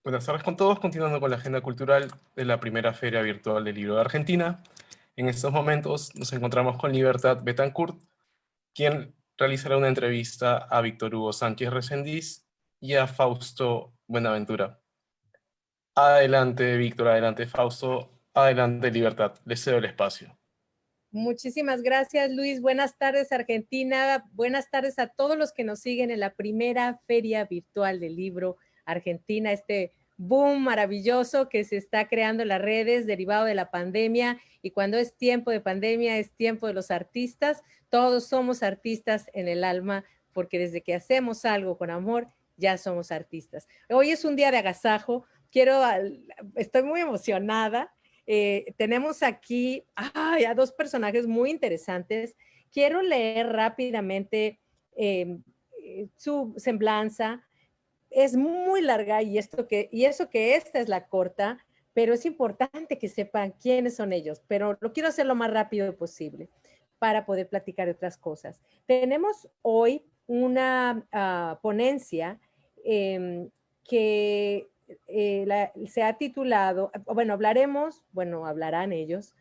Buenas tardes con todos, continuando con la agenda cultural de la primera Feria Virtual del Libro de Argentina. En estos momentos nos encontramos con Libertad Betancourt, quien realizará una entrevista a Víctor Hugo Sánchez Reséndiz y a Fausto Buenaventura. Adelante, Víctor, adelante, Fausto, adelante, Libertad. Les cedo el espacio. Muchísimas gracias, Luis. Buenas tardes, Argentina. Buenas tardes a todos los que nos siguen en la primera Feria Virtual del Libro Argentina, este boom maravilloso que se está creando en las redes derivado de la pandemia. Y cuando es tiempo de pandemia, es tiempo de los artistas. Todos somos artistas en el alma, porque desde que hacemos algo con amor, ya somos artistas. Hoy es un día de agasajo. Estoy muy emocionada. Tenemos aquí a dos personajes muy interesantes. Quiero leer rápidamente eh, su semblanza. Es muy larga y eso que esta es la corta, pero es importante que sepan quiénes son ellos, pero lo quiero hacer lo más rápido posible para poder platicar de otras cosas. Tenemos hoy una ponencia que se ha titulado, hablarán ellos,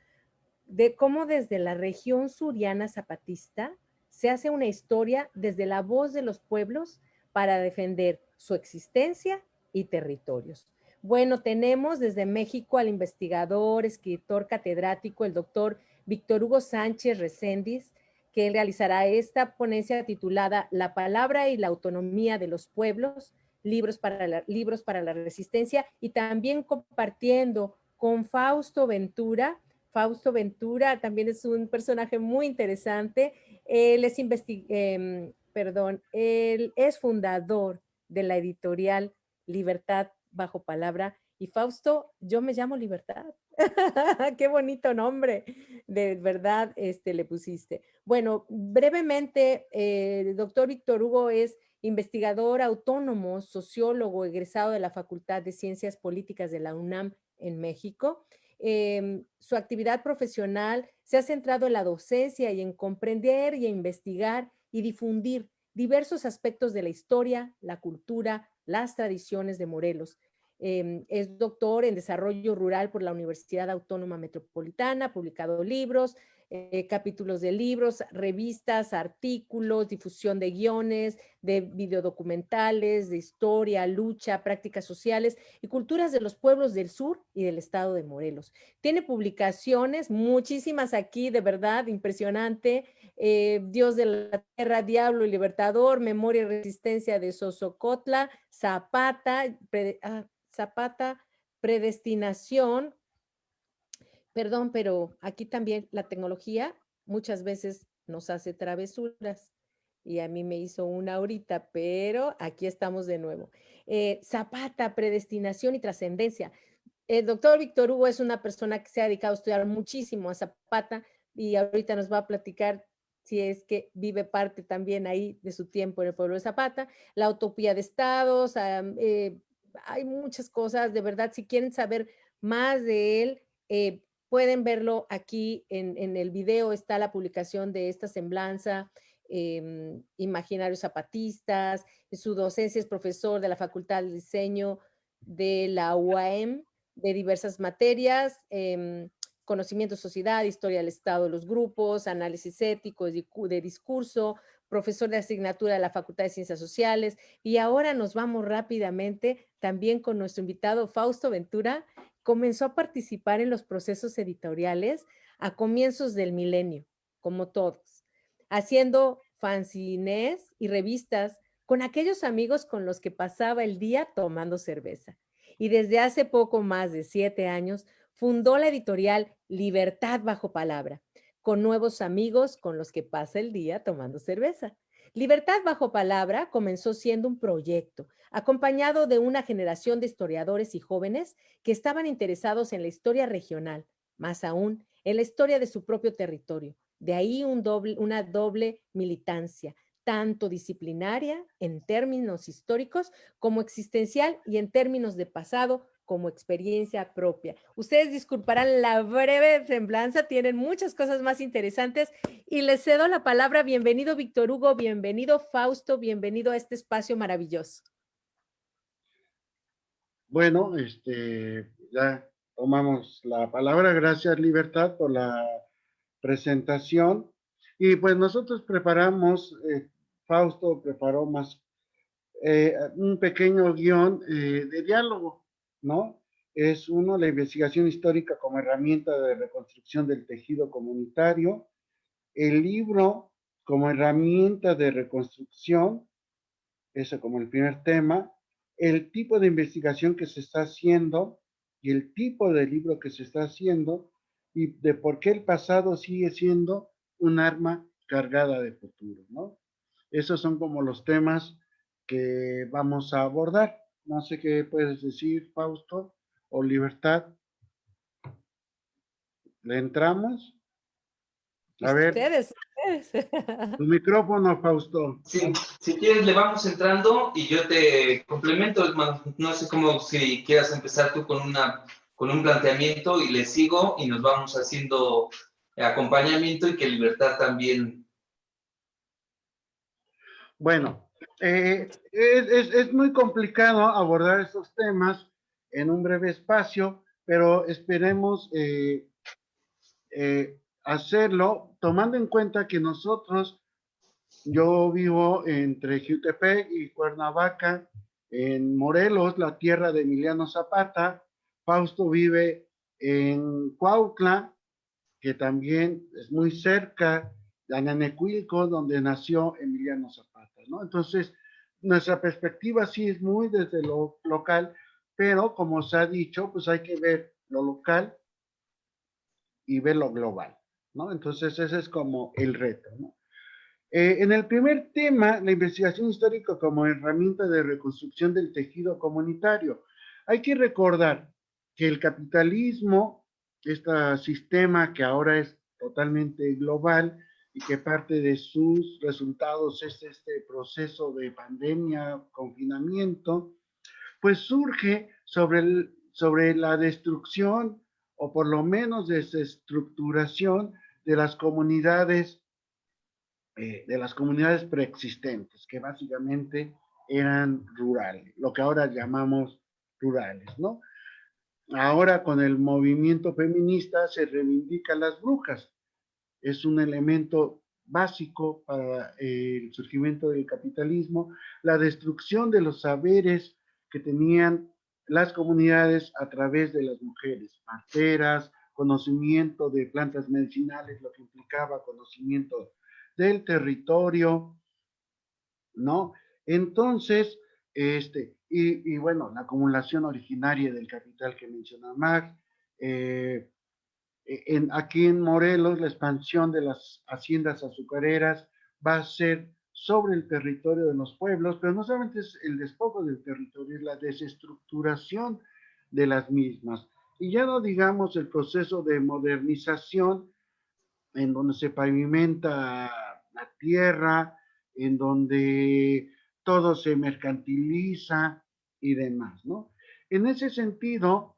de cómo desde la región suriana zapatista se hace una historia desde la voz de los pueblos para defender su existencia y territorios. Bueno, tenemos desde México al investigador, escritor, catedrático, el doctor Víctor Hugo Sánchez Reséndiz, que él realizará esta ponencia titulada La palabra y la autonomía de los pueblos, libros para la resistencia, y también compartiendo con Fausto Ventura. Fausto Ventura también es un personaje muy interesante. Él es, él es fundador de la editorial Libertad Bajo Palabra. Y Fausto, yo me llamo Libertad. Qué bonito nombre, de verdad, le pusiste. Bueno, brevemente, el doctor Víctor Hugo es investigador autónomo, sociólogo, egresado de la Facultad de Ciencias Políticas de la UNAM en México. Su actividad profesional se ha centrado en la docencia y en comprender y investigar y difundir diversos aspectos de la historia, la cultura, las tradiciones de Morelos. Es doctor en desarrollo rural por la Universidad Autónoma Metropolitana, ha publicado libros, capítulos de libros, revistas, artículos, difusión de guiones, de videodocumentales, de historia, lucha, prácticas sociales y culturas de los pueblos del sur y del estado de Morelos. Tiene publicaciones, muchísimas aquí, de verdad, impresionante. Dios de la Tierra, Diablo y Libertador, Memoria y Resistencia de Sosocotla, Zapata, Predestinación. Perdón, pero aquí también la tecnología muchas veces nos hace travesuras y a mí me hizo una ahorita, pero aquí estamos de nuevo. Zapata, predestinación y trascendencia. El doctor Víctor Hugo es una persona que se ha dedicado a estudiar muchísimo a Zapata y ahorita nos va a platicar si es que vive parte también ahí de su tiempo en el pueblo de Zapata, la utopía de estados, hay muchas cosas, de verdad, si quieren saber más de él, pueden verlo aquí en el video, está la publicación de esta semblanza, Imaginarios Zapatistas, su docencia es profesor de la Facultad de Diseño de la UAM, de diversas materias, conocimiento de sociedad, historia del Estado de los grupos, análisis ético de discurso, profesor de asignatura de la Facultad de Ciencias Sociales, y ahora nos vamos rápidamente también con nuestro invitado Fausto Ventura. Comenzó a participar en los procesos editoriales a comienzos del milenio, como todos, haciendo fanzines y revistas con aquellos amigos con los que pasaba el día tomando cerveza. Y desde hace poco más de 7 años fundó la editorial Libertad Bajo Palabra, con nuevos amigos con los que pasa el día tomando cerveza. Libertad Bajo Palabra comenzó siendo un proyecto, acompañado de una generación de historiadores y jóvenes que estaban interesados en la historia regional, más aún en la historia de su propio territorio. De ahí una doble militancia, tanto disciplinaria en términos históricos como existencial y en términos de pasado como experiencia propia. Ustedes disculparán la breve semblanza, tienen muchas cosas más interesantes y les cedo la palabra. Bienvenido Víctor Hugo, bienvenido Fausto, bienvenido a este espacio maravilloso. Bueno, ya tomamos la palabra. Gracias, Libertad, por la presentación. Y pues nosotros preparamos, Fausto preparó más un pequeño guión de diálogo, ¿no? Es uno, la investigación histórica como herramienta de reconstrucción del tejido comunitario, el libro como herramienta de reconstrucción, eso como el primer tema, el tipo de investigación que se está haciendo y el tipo de libro que se está haciendo y de por qué el pasado sigue siendo un arma cargada de futuro, ¿no? Esos son como los temas que vamos a abordar. No sé qué puedes decir, Fausto o Libertad. ¿Le entramos? A ver, Ustedes. tu micrófono, Fausto. Sí, si quieres le vamos entrando y yo te complemento. No sé cómo, si quieras empezar tú con un planteamiento y le sigo y nos vamos haciendo acompañamiento y que Libertad también. Bueno, es muy complicado abordar estos temas en un breve espacio, pero esperemos hacerlo tomando en cuenta que nosotros, yo vivo entre Jutepec y Cuernavaca, en Morelos, la tierra de Emiliano Zapata. Fausto vive en Cuautla, que también es muy cerca de Ananecuilco, donde nació Emiliano Zapata, ¿no? Entonces, nuestra perspectiva sí es muy desde lo local, pero como se ha dicho, pues hay que ver lo local y ver lo global, ¿no? Entonces, ese es como el reto, ¿no? En el primer tema, la investigación histórica como herramienta de reconstrucción del tejido comunitario. Hay que recordar que el capitalismo, este sistema que ahora es totalmente global y que parte de sus resultados es este proceso de pandemia, confinamiento, pues surge sobre la destrucción o por lo menos desestructuración de las comunidades preexistentes, que básicamente eran rurales, lo que ahora llamamos rurales, ¿no? Ahora con el movimiento feminista se reivindican las brujas, es un elemento básico para el surgimiento del capitalismo, la destrucción de los saberes que tenían las comunidades a través de las mujeres, parteras, conocimiento de plantas medicinales, lo que implicaba conocimiento del territorio, ¿no? Entonces, y bueno, la acumulación originaria del capital que menciona Marx, aquí en Morelos, la expansión de las haciendas azucareras va a ser sobre el territorio de los pueblos, pero no solamente es el despojo del territorio, es la desestructuración de las mismas. Y ya no digamos el proceso de modernización en donde se pavimenta la tierra, en donde todo se mercantiliza y demás, ¿no? En ese sentido,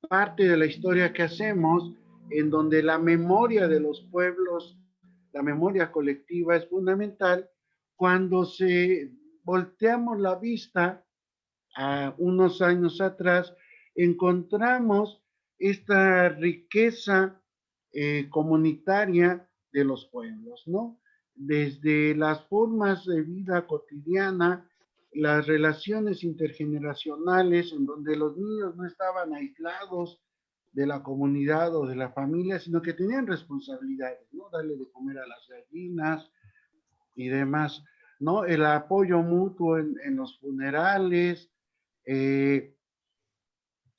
parte de la historia que hacemos, en donde la memoria de los pueblos, la memoria colectiva es fundamental, cuando se volteamos la vista a unos años atrás, encontramos esta riqueza comunitaria de los pueblos, ¿no? Desde las formas de vida cotidiana, las relaciones intergeneracionales, en donde los niños no estaban aislados de la comunidad o de la familia, sino que tenían responsabilidades, ¿no? Darle de comer a las gallinas y demás, ¿no? El apoyo mutuo en los funerales, eh,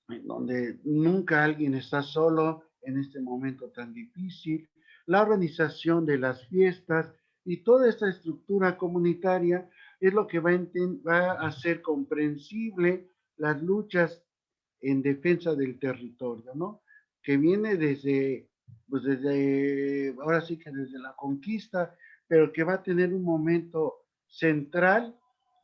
en donde nunca alguien está solo en este momento tan difícil, la organización de las fiestas y toda esta estructura comunitaria es lo que va a hacer comprensible las luchas en defensa del territorio, ¿no? Que viene pues desde, ahora sí que desde la conquista, pero que va a tener un momento central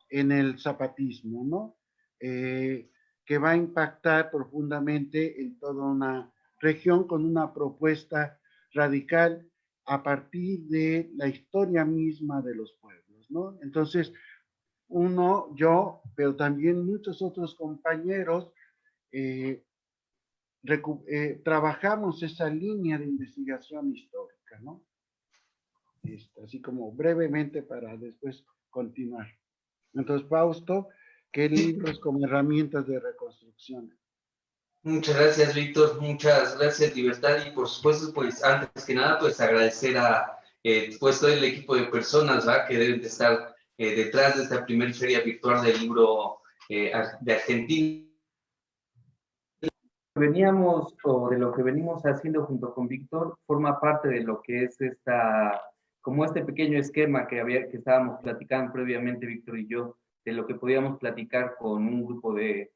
en el zapatismo, ¿no? Que va a impactar profundamente en toda una región con una propuesta radical a partir de la historia misma de los pueblos, ¿no? Entonces, yo, pero también muchos otros compañeros, trabajamos esa línea de investigación histórica, ¿no? Así como brevemente para después continuar. Entonces, Fausto, ¿qué libros como herramientas de reconstrucción? Muchas gracias, Víctor. Muchas gracias, Libertad. Y por supuesto, pues antes que nada, pues agradecer a pues, todo el equipo de personas, ¿va? Que deben de estar detrás de esta primera feria virtual del libro de Argentina. Veníamos, o de lo que venimos haciendo junto con Víctor, forma parte de lo que es como este pequeño esquema que estábamos platicando previamente, Víctor y yo, de lo que podíamos platicar con un grupo de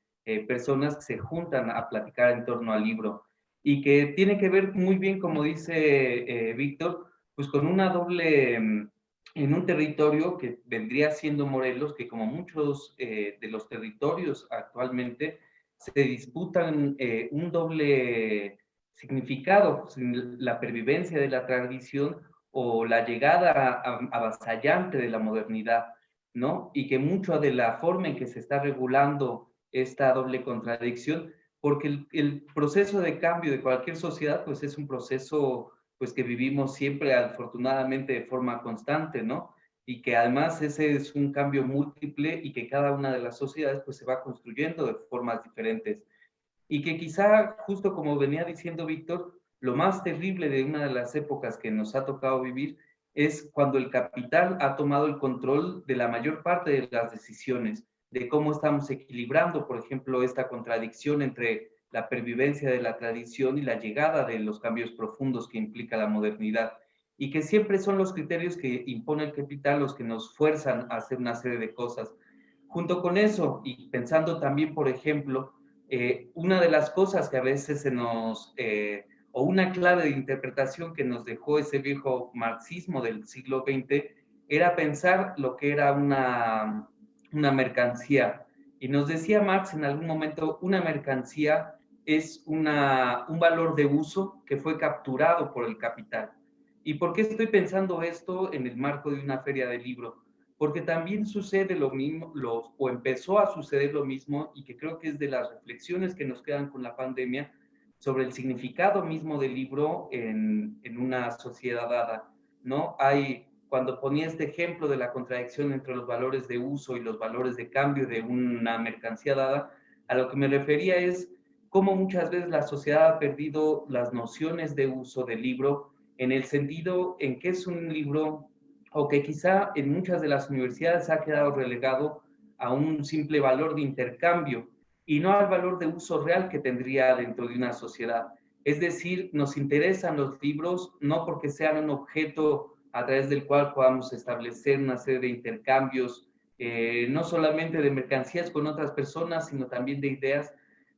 personas que se juntan a platicar en torno al libro y que tiene que ver muy bien, como dice Víctor, pues con una doble, en un territorio que vendría siendo Morelos, que como muchos de los territorios actualmente, se disputan un doble significado, la pervivencia de la tradición o la llegada avasallante de la modernidad, ¿no? Y que mucho de la forma en que se está regulando esta doble contradicción, porque el proceso de cambio de cualquier sociedad, pues es un proceso pues que vivimos siempre afortunadamente de forma constante, ¿no? Y que además ese es un cambio múltiple y que cada una de las sociedades pues se va construyendo de formas diferentes. Y que quizá, justo como venía diciendo Víctor, lo más terrible de una de las épocas que nos ha tocado vivir es cuando el capital ha tomado el control de la mayor parte de las decisiones, de cómo estamos equilibrando, por ejemplo, esta contradicción entre la pervivencia de la tradición y la llegada de los cambios profundos que implica la modernidad. Y que siempre son los criterios que impone el capital los que nos fuerzan a hacer una serie de cosas. Junto con eso, y pensando también, por ejemplo, una de las cosas que a veces o una clave de interpretación que nos dejó ese viejo marxismo del siglo XX, era pensar lo que era una mercancía. Y nos decía Marx en algún momento, una mercancía es un valor de uso que fue capturado por el capital. ¿Y por qué estoy pensando esto en el marco de una feria de libro? Porque también sucede lo mismo, o empezó a suceder lo mismo, y que creo que es de las reflexiones que nos quedan con la pandemia, sobre el significado mismo del libro en una sociedad dada, ¿no? Cuando ponía este ejemplo de la contradicción entre los valores de uso y los valores de cambio de una mercancía dada, a lo que me refería es cómo muchas veces la sociedad ha perdido las nociones de uso del libro, en el sentido en que es un libro, o que quizá en muchas de las universidades ha quedado relegado a un simple valor de intercambio y no al valor de uso real que tendría dentro de una sociedad. Es decir, nos interesan los libros no porque sean un objeto a través del cual podamos establecer una serie de intercambios, no solamente de mercancías con otras personas, sino también de ideas,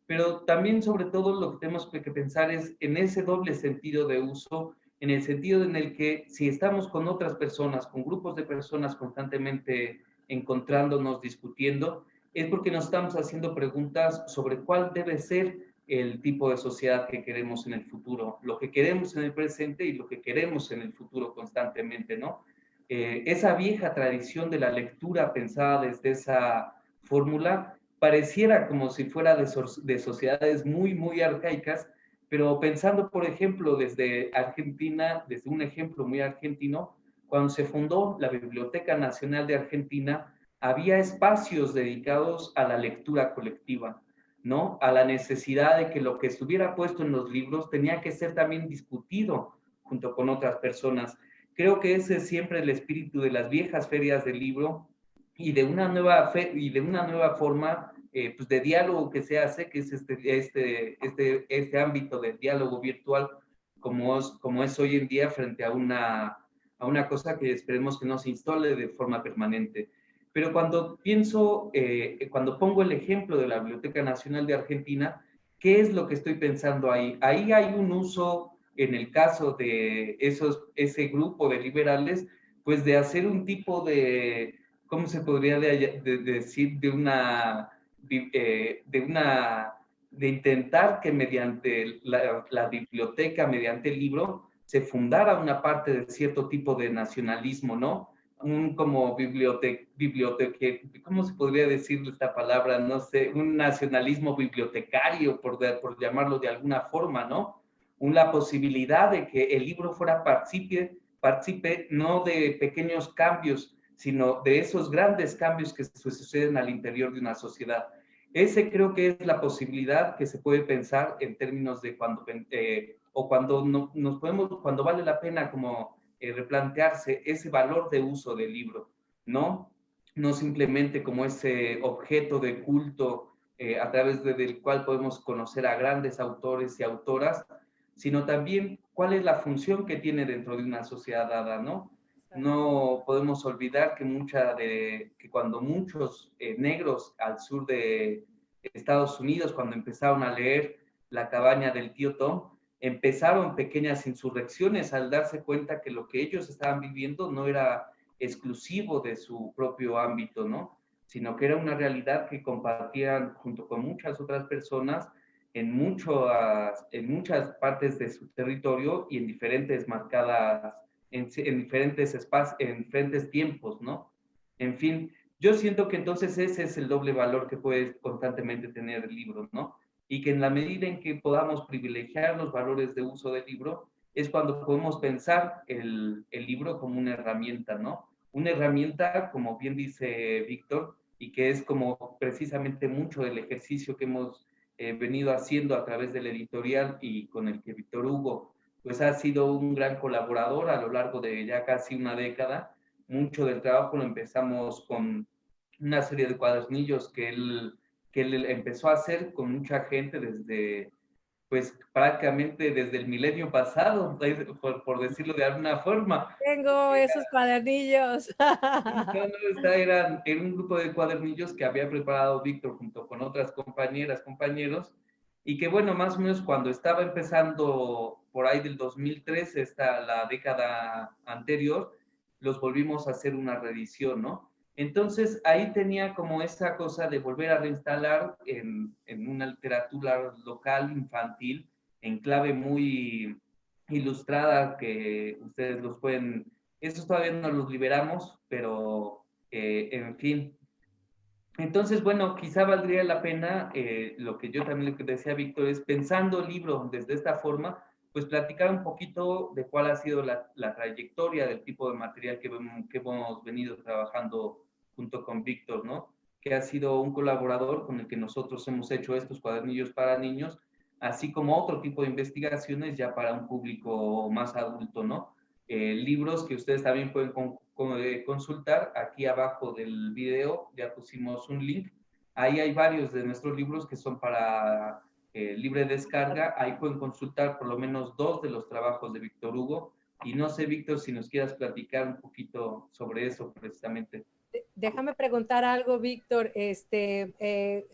pero también sobre todo lo que tenemos que pensar es en ese doble sentido de uso, en el sentido en el que si estamos con otras personas, con grupos de personas constantemente encontrándonos, discutiendo, es porque nos estamos haciendo preguntas sobre cuál debe ser el tipo de sociedad que queremos en el futuro, lo que queremos en el presente y lo que queremos en el futuro constantemente, ¿no? Esa vieja tradición de la lectura pensada desde esa fórmula pareciera como si fuera de sociedades muy, muy arcaicas, pero pensando, por ejemplo, desde Argentina, desde un ejemplo muy argentino, cuando se fundó la Biblioteca Nacional de Argentina, había espacios dedicados a la lectura colectiva, ¿no? A la necesidad de que lo que estuviera puesto en los libros tenía que ser también discutido junto con otras personas. Creo que ese es siempre el espíritu de las viejas ferias del libro y de una nueva forma pues de diálogo que se hace, que es este ámbito del diálogo virtual, como es hoy en día frente a una cosa que esperemos que no se instale de forma permanente. Pero cuando cuando pongo el ejemplo de la Biblioteca Nacional de Argentina, ¿qué es lo que estoy pensando ahí? Ahí hay un uso, en el caso de ese grupo de liberales, pues de hacer un tipo de, ¿cómo se podría decir? De intentar que mediante la biblioteca, mediante el libro, se fundara una parte de cierto tipo de nacionalismo, ¿no? como ¿cómo se podría decir esta palabra? No sé, un nacionalismo bibliotecario, por llamarlo de alguna forma, ¿no? La posibilidad de que el libro fuera partícipe no de pequeños cambios, sino de esos grandes cambios que suceden al interior de una sociedad. Ese creo que es la posibilidad que se puede pensar en términos de cuando vale la pena como replantearse ese valor de uso del libro, ¿no? No simplemente como ese objeto de culto a través del cual podemos conocer a grandes autores y autoras, sino también cuál es la función que tiene dentro de una sociedad dada, ¿no? No podemos olvidar que cuando muchos negros al sur de Estados Unidos, cuando empezaron a leer La cabaña del tío Tom, empezaron pequeñas insurrecciones al darse cuenta que lo que ellos estaban viviendo no era exclusivo de su propio ámbito, ¿no? Sino que era una realidad que compartían junto con muchas otras personas en muchas partes de su territorio y en diferentes diferentes espacios, en diferentes tiempos, ¿no? En fin, yo siento que entonces ese es el doble valor que puede constantemente tener el libro, ¿no? Y que en la medida en que podamos privilegiar los valores de uso del libro, es cuando podemos pensar el libro como una herramienta, ¿no? Una herramienta, como bien dice Víctor, y que es como precisamente mucho del ejercicio que hemos venido haciendo a través del editorial y con el que Víctor Hugo pues ha sido un gran colaborador a lo largo de ya casi una década. Mucho del trabajo lo empezamos con una serie de cuadernillos que él empezó a hacer con mucha gente pues prácticamente desde el milenio pasado, por decirlo de alguna forma. Tengo esos cuadernillos. Era un grupo de cuadernillos que había preparado Víctor junto con otras compañeras, compañeros, y que bueno, más o menos cuando estaba empezando por ahí del 2013, la década anterior, los volvimos a hacer una reedición, ¿no? Entonces ahí tenía como esa cosa de volver a reinstalar en una literatura local, infantil, en clave muy ilustrada, que ustedes los pueden, esos todavía no los liberamos, pero en fin. Entonces, bueno, quizá valdría la pena, lo que yo también le decía a Víctor, es pensando el libro desde esta forma, pues platicar un poquito de cuál ha sido la trayectoria del tipo de material que hemos venido trabajando junto con Víctor, ¿no? Que ha sido un colaborador con el que nosotros hemos hecho estos cuadernillos para niños, así como otro tipo de investigaciones ya para un público más adulto, ¿no? Libros que ustedes también pueden consultar. Aquí abajo del video ya pusimos un link. Ahí hay varios de nuestros libros que son para libre descarga. Ahí pueden consultar por lo menos 2 de los trabajos de Víctor Hugo. Y no sé, Víctor, si nos quieras platicar un poquito sobre eso precisamente. Déjame preguntar algo, Víctor.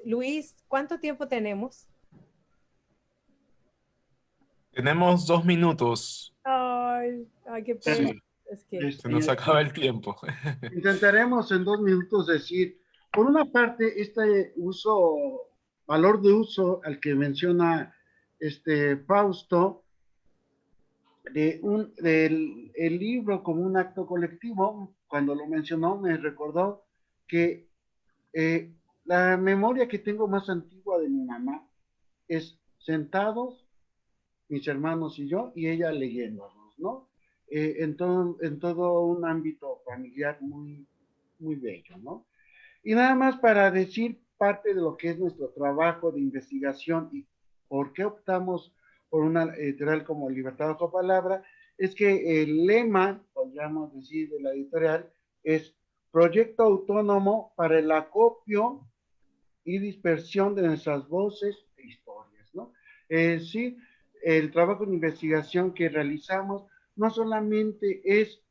Luis, ¿cuánto tiempo tenemos? Tenemos 2 minutos. Ay, qué pena. Sí, Es que... se nos acaba el tiempo. Intentaremos en 2 minutos decir, por una parte, este valor de uso al que menciona Fausto, el libro como un acto colectivo, cuando lo mencionó me recordó que la memoria que tengo más antigua de mi mamá es sentados, mis hermanos y yo, y ella leyéndonos, ¿no? En todo un ámbito familiar muy, muy bello, ¿no? Y nada más para decir parte de lo que es nuestro trabajo de investigación y por qué optamos por una editorial como Libertad Bajo Palabra, es que el lema, podríamos decir, de la editorial es proyecto autónomo para el acopio y dispersión de nuestras voces e historias, ¿no? Sí, el trabajo de investigación que realizamos no solamente es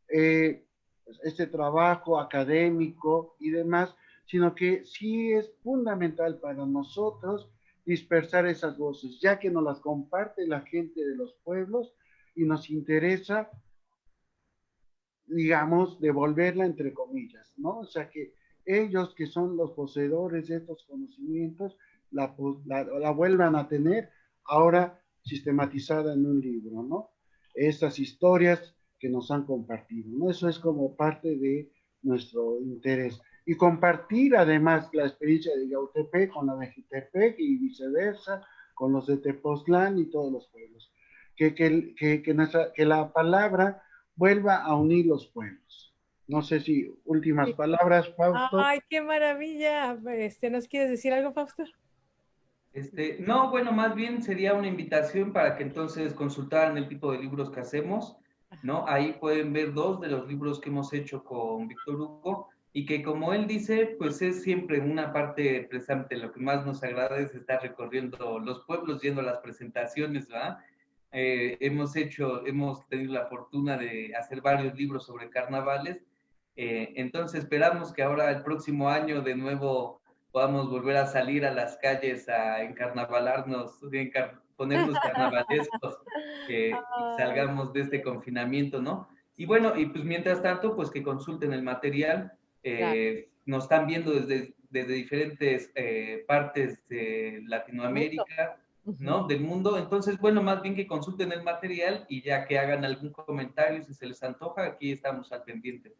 este trabajo académico y demás, sino que sí es fundamental para nosotros dispersar esas voces, ya que nos las comparte la gente de los pueblos y nos interesa, digamos, devolverla entre comillas, ¿no? O sea que ellos que son los poseedores de estos conocimientos la vuelvan a tener ahora sistematizada en un libro, ¿no? Estas historias que nos han compartido, ¿no? Eso es como parte de nuestro interés. Y compartir además la experiencia de Yautepec con la de Jutepec y viceversa, con los de Tepoztlán y todos los pueblos. Que la palabra vuelva a unir los pueblos. No sé si últimas palabras, Fausto. Ay, qué maravilla. ¿Nos quieres decir algo, Fausto? No, bueno, más bien sería una invitación para que entonces consultaran el tipo de libros que hacemos, ¿no? Ahí pueden ver 2 de los libros que hemos hecho con Víctor Hugo y que, como él dice, pues es siempre una parte precisamente lo que más nos agrada es estar recorriendo los pueblos, yendo a las presentaciones, ¿verdad? Hemos tenido la fortuna de hacer varios libros sobre carnavales, entonces esperamos que ahora el próximo año de nuevo podamos volver a salir a las calles a encarnavalarnos, ponernos carnavalescos, y salgamos de este confinamiento, ¿no? Y bueno, y pues mientras tanto, pues que consulten el material, Claro. nos están viendo desde diferentes partes de Latinoamérica, ¿no? Del mundo, entonces, bueno, más bien que consulten el material y ya que hagan algún comentario si se les antoja, aquí estamos al pendiente.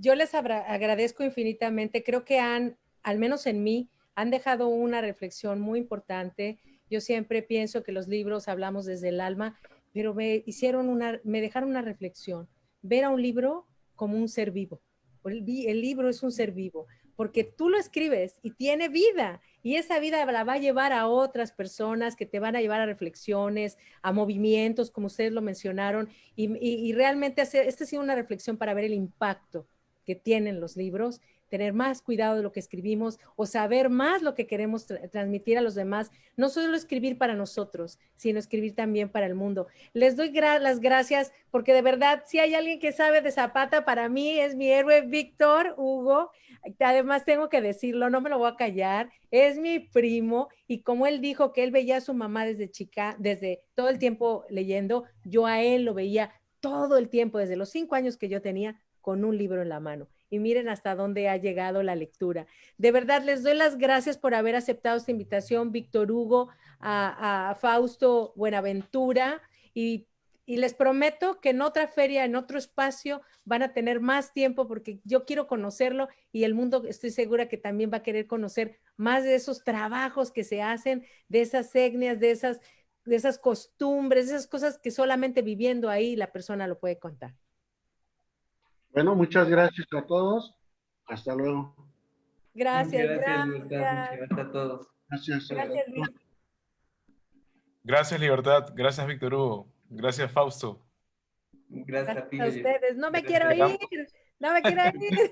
Yo les agradezco infinitamente, creo que al menos en mí, han dejado una reflexión muy importante. Yo siempre pienso que los libros hablamos desde el alma, pero me dejaron una reflexión, ver a un libro como un ser vivo. El libro es un ser vivo, porque tú lo escribes y tiene vida, y esa vida la va a llevar a otras personas que te van a llevar a reflexiones, a movimientos, como ustedes lo mencionaron, y realmente esta ha sido una reflexión para ver el impacto que tienen los libros, tener más cuidado de lo que escribimos o saber más lo que queremos transmitir a los demás, no solo escribir para nosotros, sino escribir también para el mundo. Les doy las gracias porque de verdad, si hay alguien que sabe de Zapata, para mí es mi héroe Víctor Hugo. Además tengo que decirlo, no me lo voy a callar, es mi primo y como él dijo que él veía a su mamá desde chica, desde todo el tiempo leyendo, yo a él lo veía todo el tiempo, desde los 5 años que yo tenía, con un libro en la mano. Y miren hasta dónde ha llegado la lectura. De verdad, les doy las gracias por haber aceptado esta invitación, Víctor Hugo, a Fausto Buenaventura, y les prometo que en otra feria, en otro espacio, van a tener más tiempo porque yo quiero conocerlo y el mundo estoy segura que también va a querer conocer más de esos trabajos que se hacen, de esas etnias, de esas costumbres, de esas cosas que solamente viviendo ahí la persona lo puede contar. Bueno, muchas gracias a todos. Hasta luego. Gracias, Gracias, Libertad. Muchas gracias. gracias a todos. Gracias. Gracias, Víctor. Gracias, Libertad. Gracias, Víctor Hugo. Gracias, Fausto. Gracias a ti. A ustedes. No me quiero Esperamos- ir. No me quiero ir.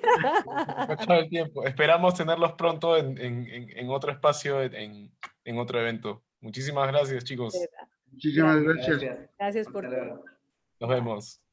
Mucho el tiempo. Esperamos tenerlos pronto en otro espacio, en otro evento. Muchísimas gracias, chicos. Muchísimas gracias. Gracias. Gracias por Hasta todo. luego. Nos vemos.